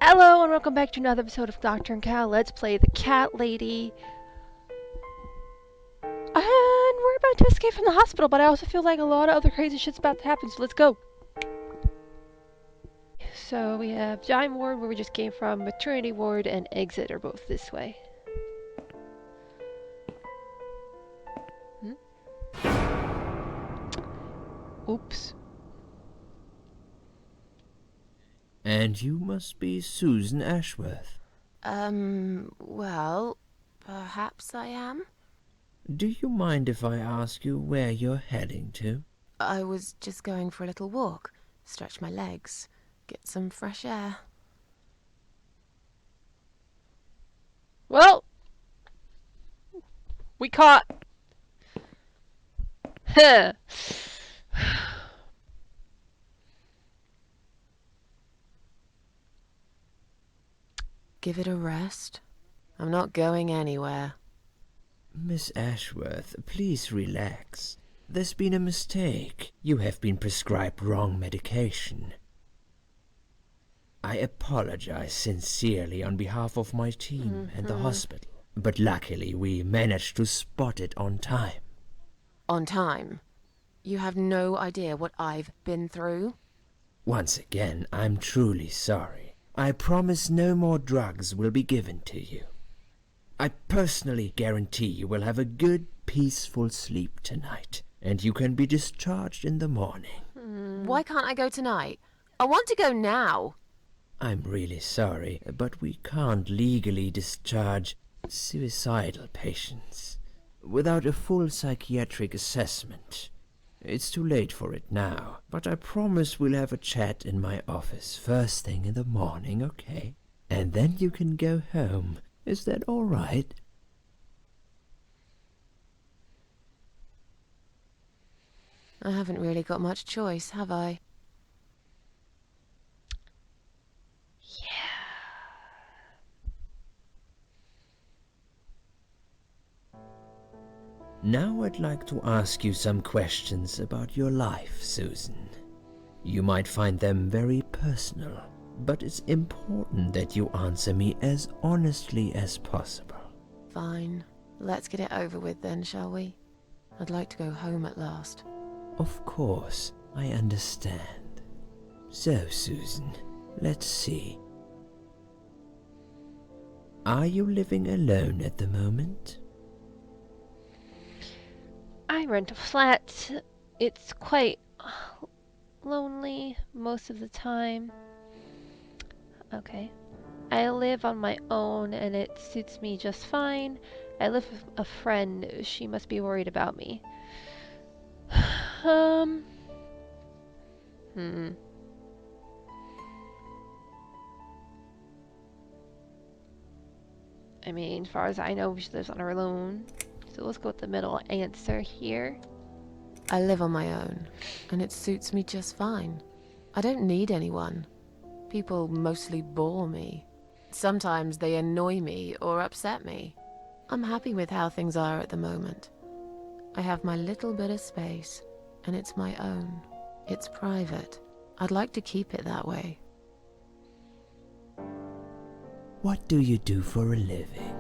Hello and welcome back to another episode of Nocturnkal. Let's play the cat lady. And we're about to escape from the hospital, but I also feel like a lot of other crazy shit's about to happen, so let's go. So we have Giant Ward, where we just came from, Maternity Ward, and Exit are both this way. Oops. And you must be Susan Ashworth. Well, perhaps I am. Do you mind if I ask you where you're heading to? I was just going for a little walk, stretch my legs, get some fresh air. Well, we caught. Huh. Give it a rest. I'm not going anywhere. Miss Ashworth, please relax. There's been a mistake. You have been prescribed wrong medication. I apologize sincerely on behalf of my team and the hospital, but luckily we managed to spot it on time. On time. You have no idea what I've been through. Once again, I'm truly sorry. I promise no more drugs will be given to you. I personally guarantee you will have a good, peaceful sleep tonight, and you can be discharged in the morning. Why can't I go tonight? I want to go now. I'm really sorry, but we can't legally discharge suicidal patients without a full psychiatric assessment. It's too late for it now, but I promise we'll have a chat in my office first thing in the morning, okay? And then you can go home. Is that all right? I haven't really got much choice, have I? Now I'd like to ask you some questions about your life, Susan. You might find them very personal, but it's important that you answer me as honestly as possible. Fine. Let's get it over with then, shall we? I'd like to go home at last. Of course, I understand. So, Susan, let's see. Are you living alone at the moment? I rent a flat. It's quite lonely most of the time. Okay. I live on my own and it suits me just fine. I live with a friend. She must be worried about me. I mean, as far as I know, she lives on her own. So let's go with the middle answer here. I live on my own, and it suits me just fine. I don't need anyone. People mostly bore me. Sometimes they annoy me or upset me. I'm happy with how things are at the moment. I have my little bit of space, and it's my own. It's private. I'd like to keep it that way. What do you do for a living?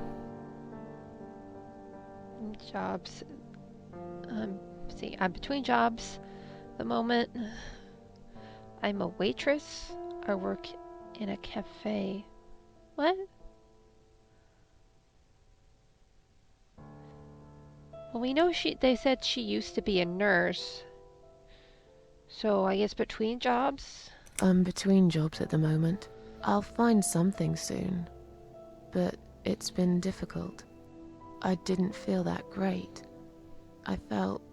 Jobs. See, I'm between jobs at the moment. I'm a waitress. I work in a cafe. What? Well, we know they said she used to be a nurse. So I guess between jobs? I'm between jobs at the moment. I'll find something soon. But it's been difficult. I didn't feel that great. I felt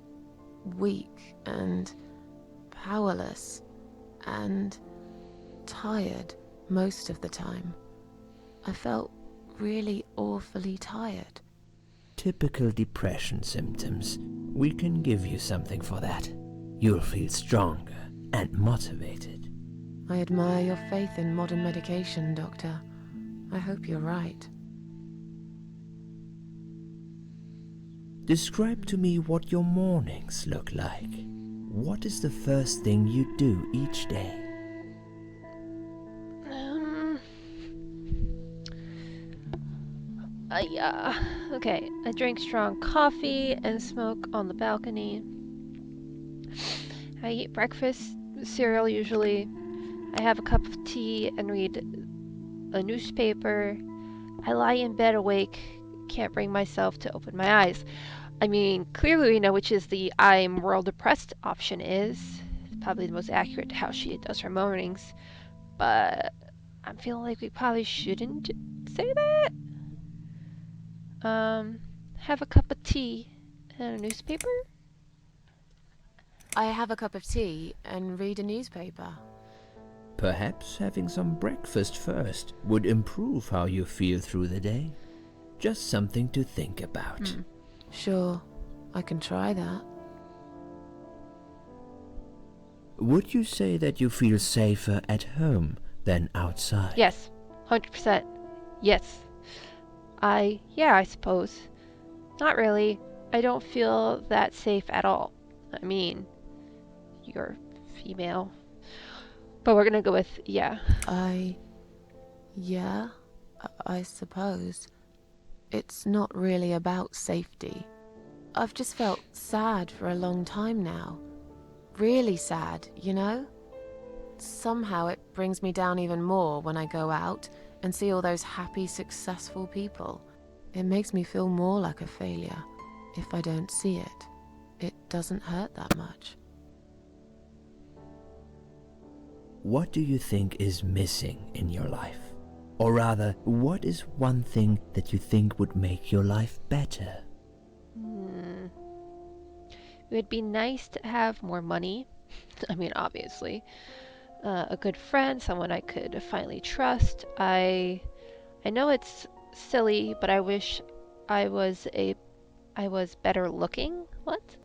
weak and powerless and tired most of the time. I felt really awfully tired. Typical depression symptoms. We can give you something for that. You'll feel stronger and motivated. I admire your faith in modern medication, Doctor. I hope you're right. Describe to me what your mornings look like. What is the first thing you do each day? Okay, I drink strong coffee and smoke on the balcony. I eat breakfast, cereal usually. I have a cup of tea and read a newspaper. I lie in bed awake, can't bring myself to open my eyes. I mean, clearly we know which is the I'm world depressed option is. It's probably the most accurate to how she does her mornings. But I'm feeling like we probably shouldn't say that. Um, have a cup of tea and a newspaper? I have a cup of tea and read a newspaper. Perhaps having some breakfast first would improve how you feel through the day. Just something to think about. Sure, I can try that. Would you say that you feel safer at home than outside? Yes, 100%. Yes. Yeah, I suppose. Not really. I don't feel that safe at all. I mean, you're female. But we're gonna go with yeah. Yeah, I suppose. It's not really about safety. I've just felt sad for a long time now. Really sad, you know? Somehow it brings me down even more when I go out and see all those happy, successful people. It makes me feel more like a failure. If I don't see it, it doesn't hurt that much. What do you think is missing in your life? Or rather, what is one thing that you think would make your life better? It would be nice to have more money. I mean, obviously. A good friend, someone I could finally trust. I know it's silly, but I wish I was better looking. What?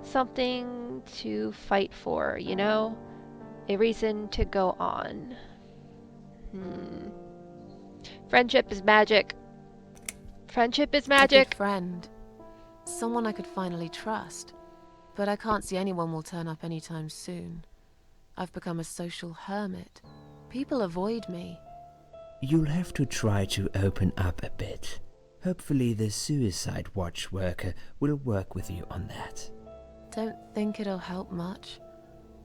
Something to fight for, you know? A reason to go on. Friendship is magic. Friendship is A good magic. friend. Someone I could finally trust. But I can't see anyone will turn up anytime soon. I've become a social hermit. People avoid me. You'll have to try to open up a bit. Hopefully the suicide watch worker will work with you on that. Don't think it'll help much.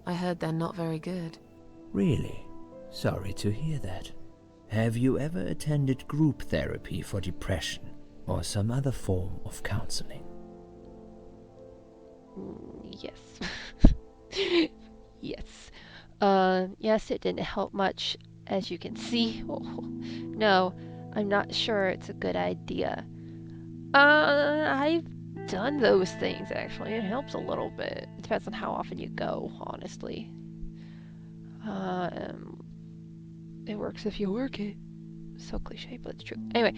I heard they're not very good. Really? Sorry to hear that. Have you ever attended group therapy for depression or some other form of counseling? Yes. Yes. Yes, it didn't help much, as you can see. Oh, no, I'm not sure it's a good idea. I've done those things actually. It helps a little bit. It depends on how often you go, honestly. It works if you work it. So cliche, but it's true. Anyway,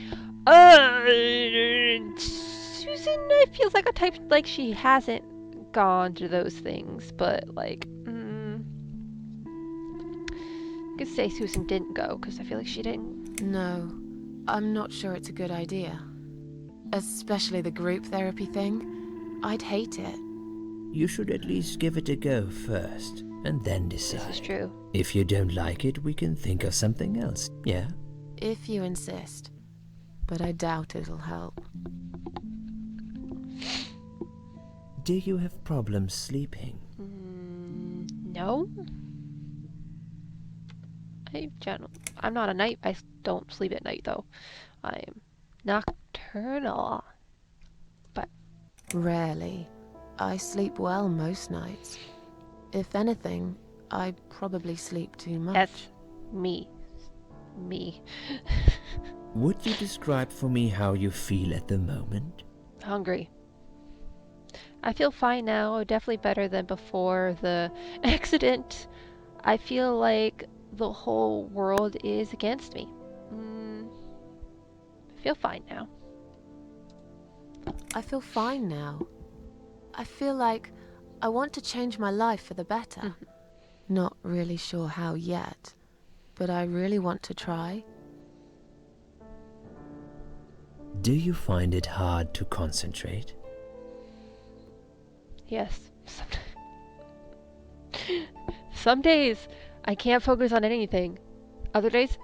Susan, I feels like a type like she hasn't gone to those things, but like, I could say Susan didn't go because I feel like she didn't. No, I'm not sure it's a good idea. Especially the group therapy thing. I'd hate it. You should at least give it a go first, and then decide. This is true. If you don't like it, we can think of something else, yeah? If you insist. But I doubt it'll help. Do you have problems sleeping? No. I'm not a night. I don't sleep at night though. I'm nocturnal. But Rarely. I sleep well most nights. If anything, I probably sleep too much. that's me. Me. Would you describe for me how you feel at the moment? Hungry. I feel fine now, definitely better than before the accident. I feel like the whole world is against me. I feel fine now. I feel fine now. I feel like I want to change my life for the better. Not really sure how yet, but I really want to try. Do you find it hard to concentrate? Yes. Some days I can't focus on anything. Other days,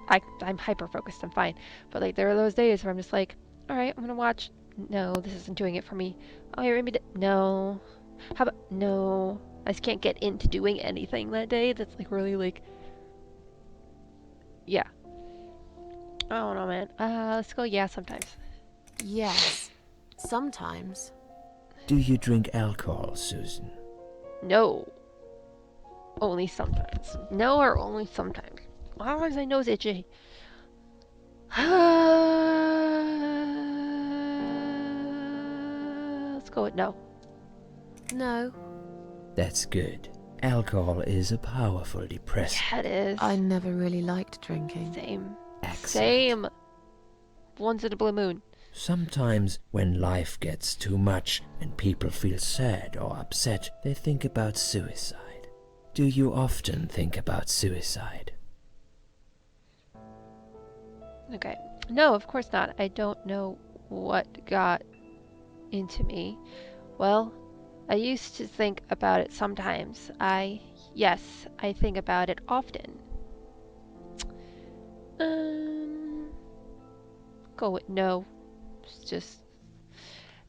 I'm hyper focused. I'm fine. But like there are those days where I'm just like, all right, I'm gonna watch. No, this isn't doing it for me. Oh, yeah, maybe no. How about no? I just can't get into doing anything that day. That's like really like, yeah. I don't know, man. Let's go. Yeah, sometimes. Yes, sometimes. Do you drink alcohol, Susan? No. Only sometimes. No, or only sometimes. Why is my nose itchy? Let's go with no. No, That's good. Alcohol is a powerful depressant. Yeah, it is. I never really liked drinking. Same. Excellent. Same. Once in a blue moon. Sometimes, when life gets too much and people feel sad or upset, they think about suicide. Do you often think about suicide? Okay. No, of course not. I don't know what got into me. Well, I used to think about it sometimes. Yes, I think about it often. Go with no. It's just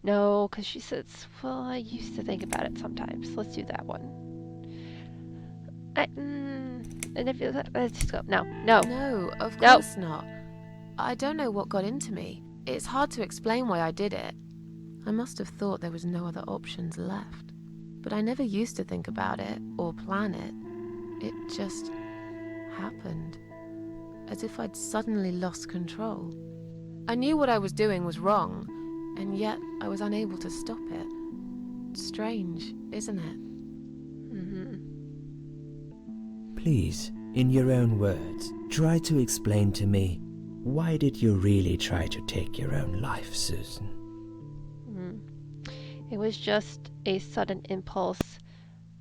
no, because she says, well, I used to think about it sometimes. Let's do that one. And if let's just go. No, no. No, of No. course not. I don't know what got into me. It's hard to explain why I did it. I must have thought there was no other options left. But I never used to think about it or plan it. It just happened. As if I'd suddenly lost control. I knew what I was doing was wrong, and yet I was unable to stop it. Strange, isn't it? Please, in your own words, try to explain to me, why did you really try to take your own life, Susan? It was just a sudden impulse.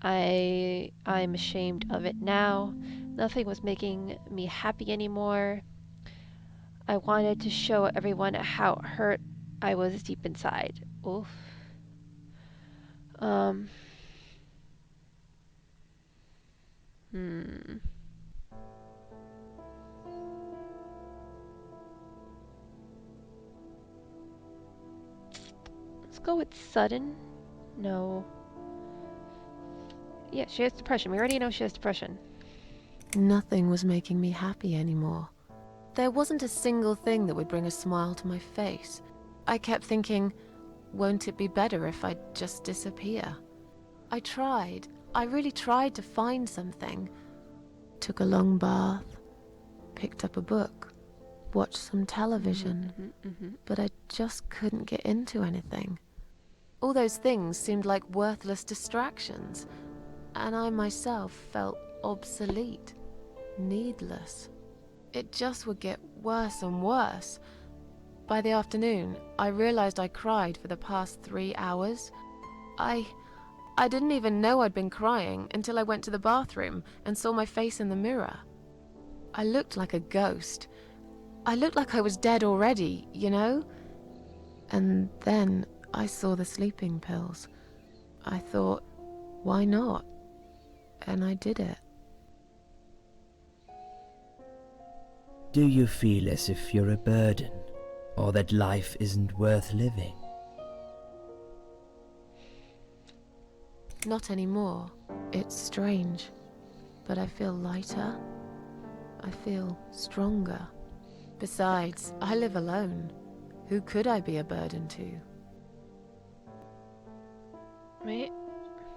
I'm ashamed of it now. Nothing was making me happy anymore. I wanted to show everyone how hurt I was deep inside. Oof. Um. Hmm. Let's go with sudden. No. Yeah, she has depression. We already know she has depression. Nothing was making me happy anymore. There wasn't a single thing that would bring a smile to my face. I kept thinking, won't it be better if I just disappear? I tried. I really tried to find something. Took a long bath, picked up a book, watched some television, but I just couldn't get into anything. All those things seemed like worthless distractions, and I myself felt obsolete, needless. It just would get worse and worse. By the afternoon, I realized I cried for the past 3 hours. I didn't even know I'd been crying until I went to the bathroom and saw my face in the mirror. I looked like a ghost. I looked like I was dead already, you know? And then I saw the sleeping pills. I thought, why not? And I did it. Do you feel as if you're a burden, or that life isn't worth living? Not anymore. It's strange. But I feel lighter. I feel stronger. Besides, I live alone. Who could I be a burden to? Wait.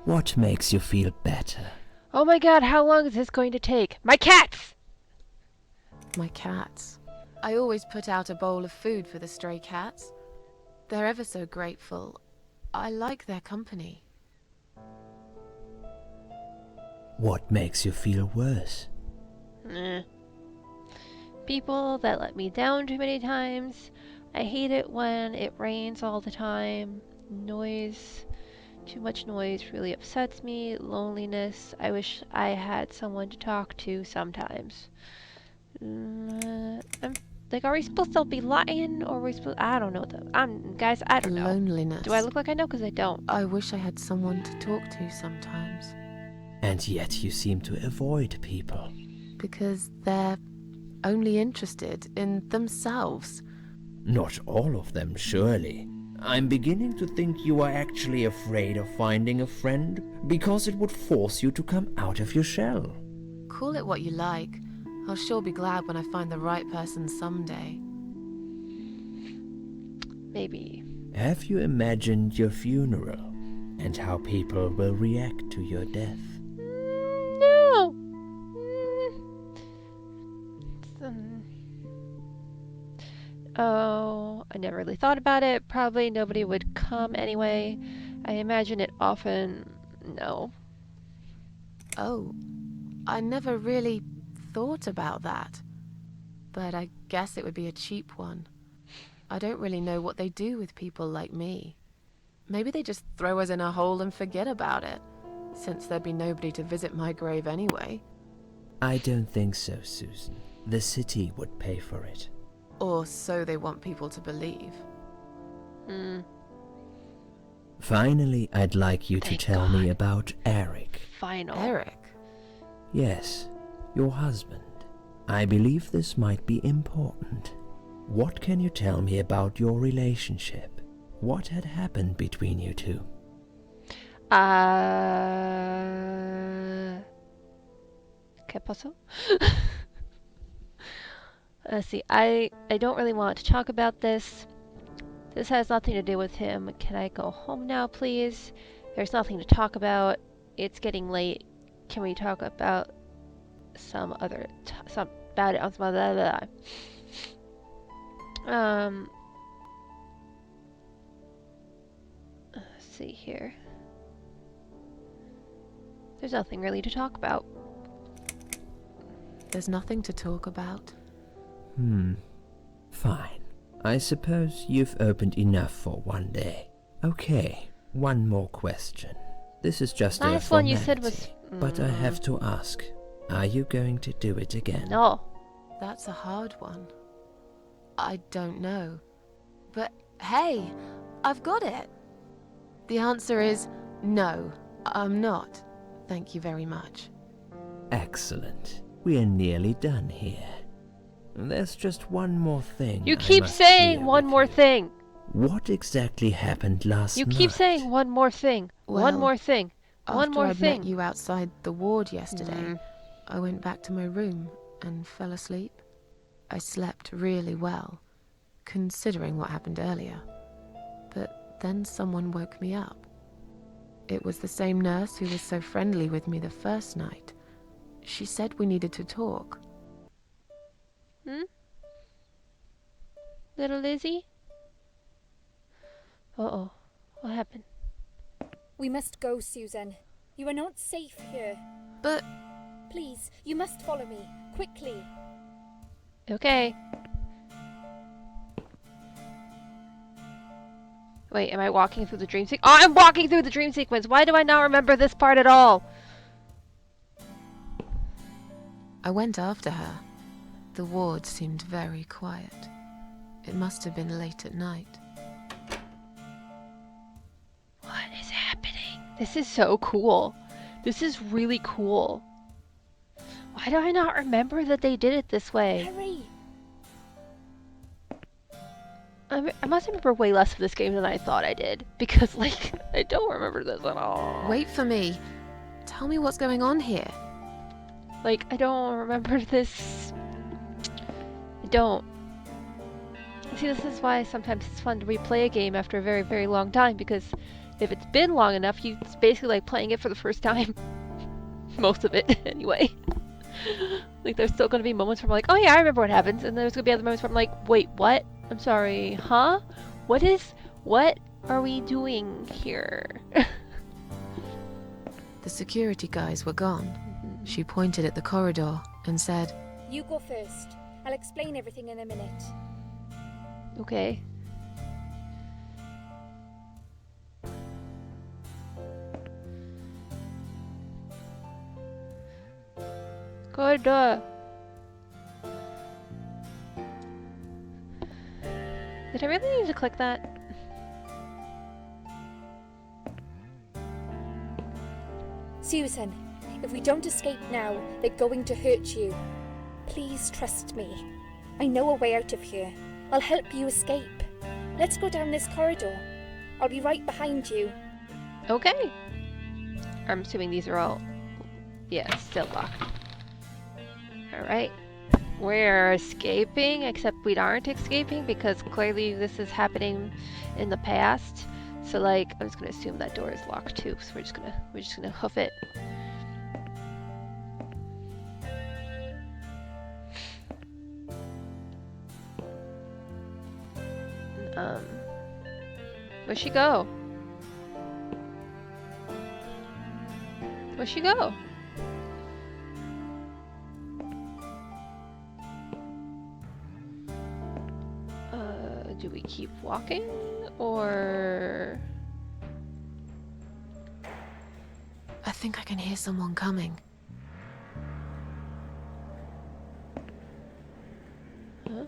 What makes you feel better? Oh my god, how long is this going to take? My cats! My cats. I always put out a bowl of food for the stray cats. They're ever so grateful. I like their company. What makes you feel worse? People that let me down too many times. I hate it when it rains all the time. Noise. Too much noise really upsets me. Loneliness. I wish I had someone to talk to sometimes. Are we supposed to be lying, or are we supposed? I don't know though. Guys, I don't know. Loneliness. Do I look like I know? Because I don't. I wish I had someone to talk to sometimes. And yet you seem to avoid people. Because they're only interested in themselves. Not all of them, surely. I'm beginning to think you are actually afraid of finding a friend because it would force you to come out of your shell. Call it what you like. I'll sure be glad when I find the right person someday. Maybe. Have you imagined your funeral and how people will react to your death? No! Oh, I never really thought about it. Probably nobody would come anyway. I imagine it often. No. Oh, I never really thought about that. But I guess it would be a cheap one. I don't really know what they do with people like me. Maybe they just throw us in a hole and forget about it, since there'd be nobody to visit my grave anyway. I don't think so, Susan. The city would pay for it. Or so they want people to believe. Finally, I'd like you to Thank tell me God. about Eric. Final. Eric? Yes, your husband. I believe this might be important. What can you tell me about your relationship? What had happened between you two? ¿Qué pasó? Let's see. I don't really want to talk about this. This has nothing to do with him. Can I go home now, please? There's nothing to talk about. It's getting late. Can we talk about some other some about it on some other let's see here. There's nothing really to talk about. There's nothing to talk about? Fine. I suppose you've opened enough for one day. Okay, one more question. This is just a Last one formality, you said was... but I have to ask. Are you going to do it again? No. That's a hard one. I don't know. But hey, I've got it. The answer is no, I'm not. Thank you very much. Excellent. We are nearly done here. There's just one more thing. You I keep must saying clear one with more you. thing. What exactly happened last You night? keep saying one more thing. One Well, more thing. One After more I'd thing. met you outside the ward yesterday, Mm. I went back to my room and fell asleep. I slept really well, considering what happened earlier. But then someone woke me up. It was the same nurse who was so friendly with me the first night. She said we needed to talk. Little Lizzie? Uh-oh. What happened? We must go, Susan. You are not safe here. But Please, you must follow me. Quickly. Okay. Wait, am I walking through the dream sequence? Oh, I'm walking through the dream sequence! Why do I not remember this part at all? I went after her. The ward seemed very quiet. It must have been late at night. What is happening? This is so cool. This is really cool. Why do I not remember that they did it this way? Hurry. I must remember way less of this game than I thought I did. Because, like, I don't remember this at all. Wait for me. Tell me what's going on here. Like, I don't remember this. I don't. See, this is why sometimes it's fun to replay a game after a very, very long time, because if it's been long enough, it's basically like playing it for the first time. Most of it, anyway. Like, there's still going to be moments where I'm like, oh yeah, I remember what happens, and there's going to be other moments where I'm like, wait, what? I'm sorry, huh? What are we doing here? The security guys were gone. She pointed at the corridor and said, You go first. I'll explain everything in a minute. Okay. Corridor. Did I really need to click that? Susan, if we don't escape now, they're going to hurt you. Please trust me. I know a way out of here. I'll help you escape. Let's go down this corridor. I'll be right behind you. Okay. I'm assuming these are all... Yeah, still locked. Alright. We're escaping, except we aren't escaping because clearly this is happening in the past. So like, I'm just gonna assume that door is locked too. So we're just gonna hoof it. Where'd she go? Where'd she go? Do we keep walking or? I think I can hear someone coming. Huh?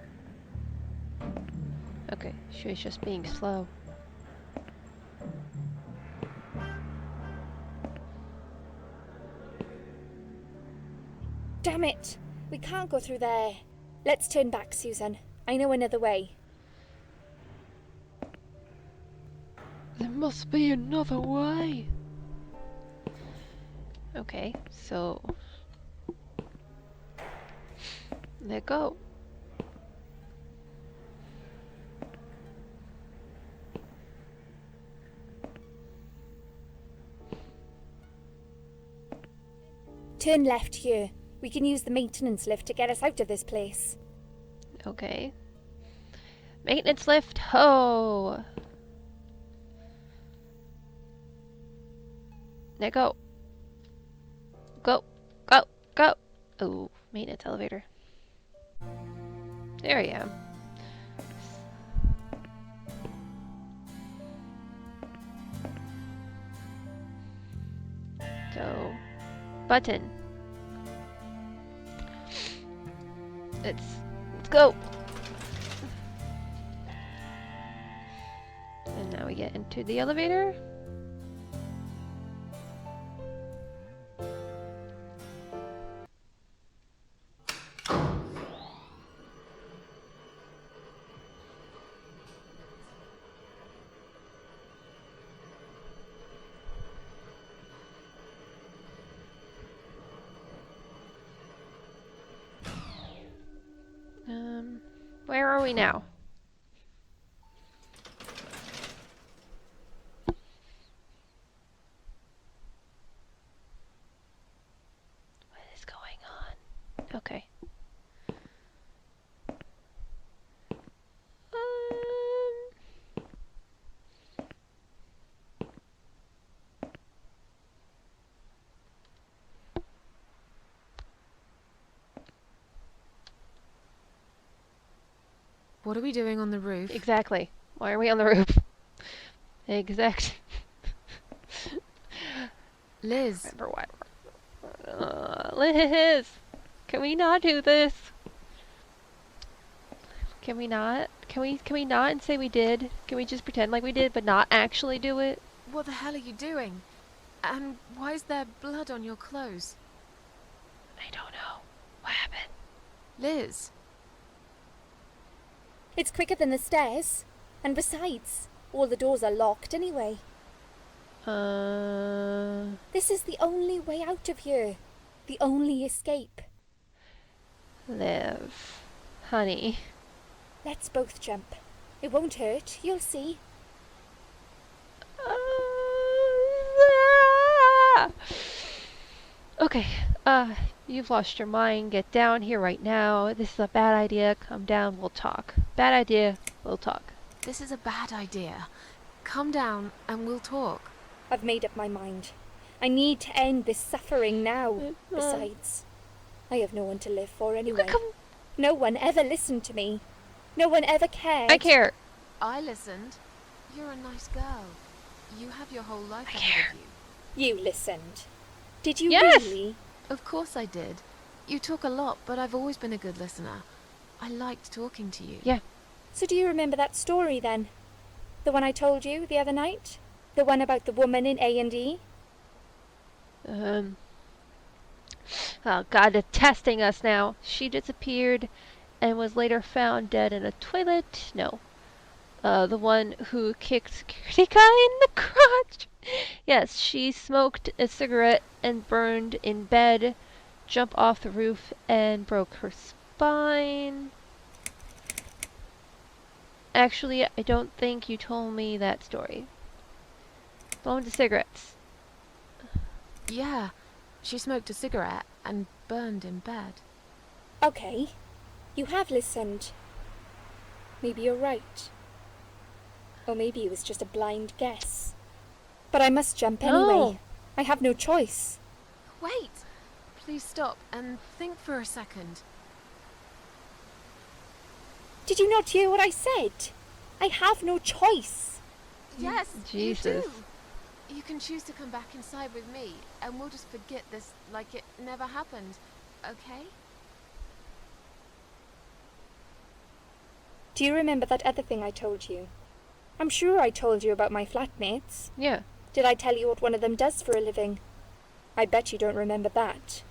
Okay, she's just being slow. Damn it! We can't go through there. Let's turn back, Susan. I know another way. There must be another way. Okay, so let go. Turn left here. We can use the maintenance lift to get us out of this place. Okay. Maintenance lift, ho! Now go. Go, go, go! Oh, maintenance elevator. There I am. So, button. Let's go! And now we get into the elevator. Where are we now? What is going on? Okay. What are we doing on the roof? Exactly. Why are we on the roof? Exact. Liz, Remember why? Liz, can we not do this? Can we not? Can we not and say we did? Can we just pretend like we did, but not actually do it? what the hell are you doing? And why is there blood on your clothes? I don't know. What happened? Liz, It's quicker than the stairs. And besides, all the doors are locked anyway. This is the only way out of here. The only escape. Liv, honey. Let's both jump. It won't hurt, you'll see. Okay, you've lost your mind. Get down here right now. This is a bad idea. Come down, we'll talk. Bad idea, we'll talk. this is a bad idea. Come down and we'll talk. I've made up my mind. I need to end this suffering now. Besides, I have no one to live for anyway. Come, No one ever listened to me. No one ever cared. I care. I listened. You're a nice girl. You have your whole life I ahead care. of you. You listened. Did you Yes! really? Of course I did. You talk a lot, but I've always been a good listener. I liked talking to you. Yeah. So do you remember that story then? The one I told you the other night? The one about the woman in A&E? Oh God, they're testing us now. She disappeared and was later found dead in a toilet. No. The one who kicked security guy in the crotch. Yes, she smoked a cigarette and burned in bed, jumped off the roof and broke her spine. Actually, I don't think you told me that story. Blowing the cigarettes. Yeah, she smoked a cigarette and burned in bed. Okay, you have listened. Maybe you're right. Or maybe it was just a blind guess. But I must jump anyway. No. I have no choice. Wait! Please stop and think for a second. Did you not hear what I said? I have no choice. Yes, Jesus. you do. You can choose to come back inside with me, and we'll just forget this like it never happened, okay? Do you remember that other thing I told you? I'm sure I told you about my flatmates. Yeah. Did I tell you what one of them does for a living? I bet you don't remember that.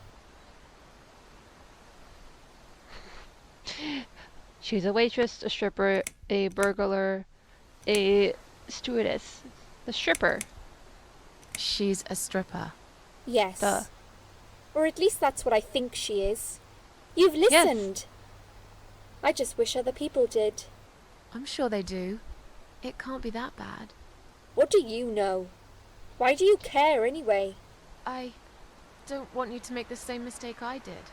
She's a waitress, a stripper, a burglar, a stewardess. The stripper. She's a stripper. Yes. Duh. Or at least that's what I think she is. You've listened. I just wish other people did. I'm sure they do. It can't be that bad. What do you know? Why do you care anyway? I don't want you to make the same mistake I did.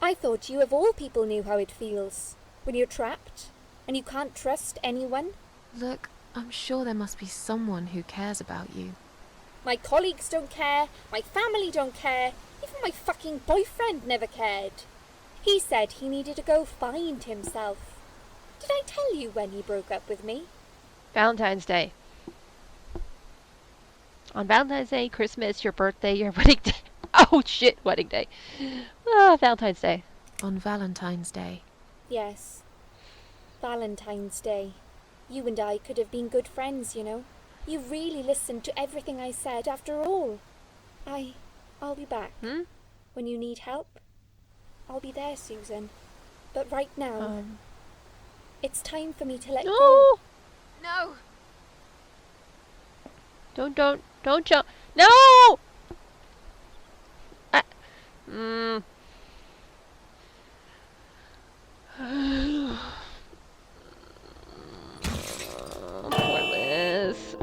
I thought you of all people knew how it feels when you're trapped and you can't trust anyone. Look, I'm sure there must be someone who cares about you. My colleagues don't care, my family don't care, even my fucking boyfriend never cared. He said he needed to go find himself. Did I tell you when he broke up with me? Valentine's Day. On Valentine's Day, Christmas, your birthday, your wedding day. Oh shit, wedding day. Valentine's Day. On Valentine's Day. Yes. Valentine's Day. You and I could have been good friends, you know. You really listened to everything I said after all. I'll be back. When you need help, I'll be there, Susan. But right now, it's time for me to let go. No! No! Don't jump. No! Poor Liz.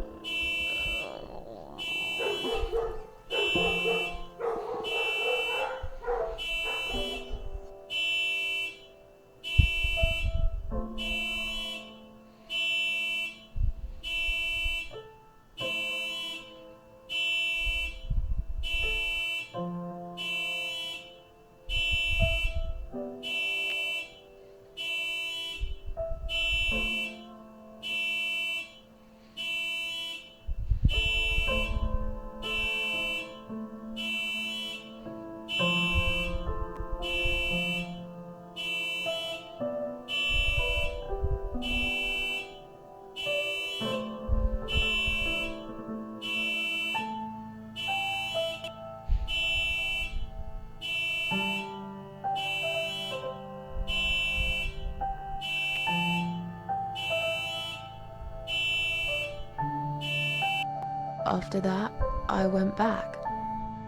After that, I went back.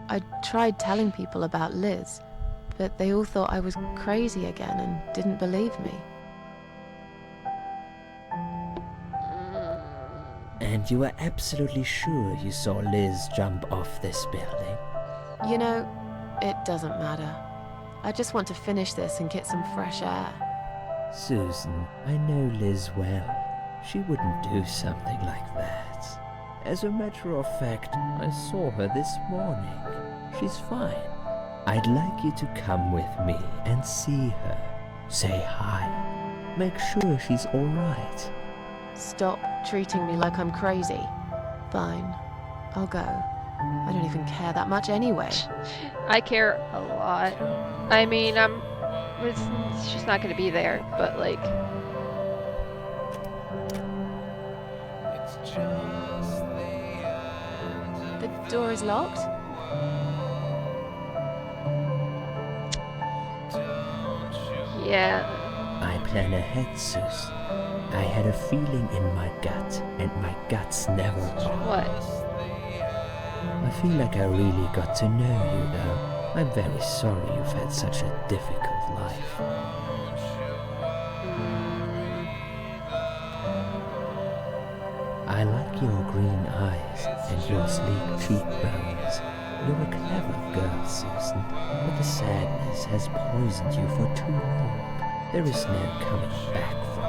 I tried telling people about Liz, but they all thought I was crazy again and didn't believe me. And you were absolutely sure you saw Liz jump off this building? You know, it doesn't matter. I just want to finish this and get some fresh air. Susan, I know Liz well. She wouldn't do something like that. As a matter of fact, I saw her this morning. She's fine. I'd like you to come with me and see her. Say hi. Make sure she's all right. Stop treating me like I'm crazy. Fine, I'll go. I don't even care that much anyway. I care a lot. I mean, she's not gonna be there, but like. The door is locked? Yeah. I plan ahead, Sus. I had a feeling in my gut, and my gut's never wrong. What? I feel like I really got to know you, though. I'm very sorry you've had such a difficult life. I like your green eyes and your sleek cheekbones. You're a clever girl, Susan, but the sadness has poisoned you for too long. There is no coming back from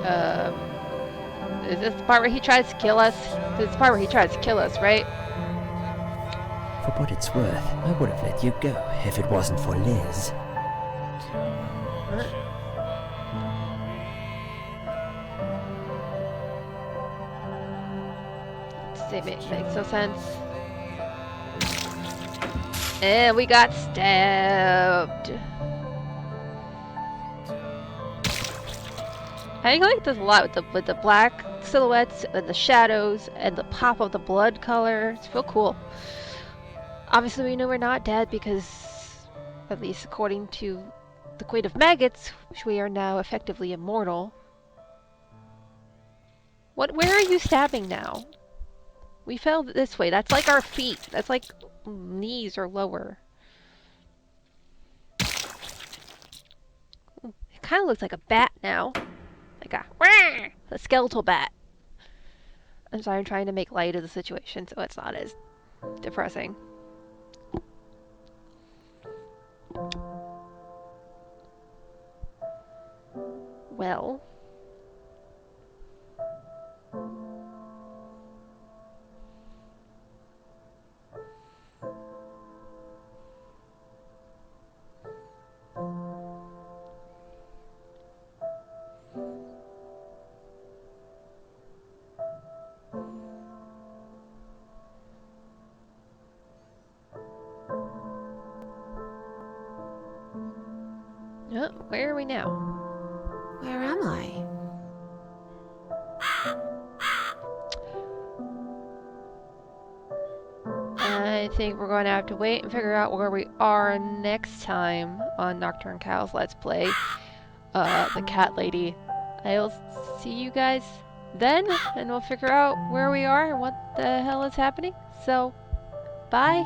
it. Is this the part where he tries to kill us? This is the part where he tries to kill us, right? For what it's worth, I would have let you go if it wasn't for Liz. Statement makes no sense. And we got stabbed. I like this a lot with the black silhouettes and the shadows and the pop of the blood color. It's real cool. Obviously, we know we're not dead because, at least according to the Queen of Maggots, we are now effectively immortal. Where are you stabbing now? We fell this way. That's like our feet. That's like knees or lower. It kind of looks like a bat now. Like a skeletal bat. I'm sorry, I'm trying to make light of the situation so it's not as depressing. Well. Where are we now? Where am I? I think we're going to have to wait and figure out where we are next time on Nocturnkal's Let's Play. The cat lady. I'll see you guys then, and we'll figure out where we are and what the hell is happening. So, bye.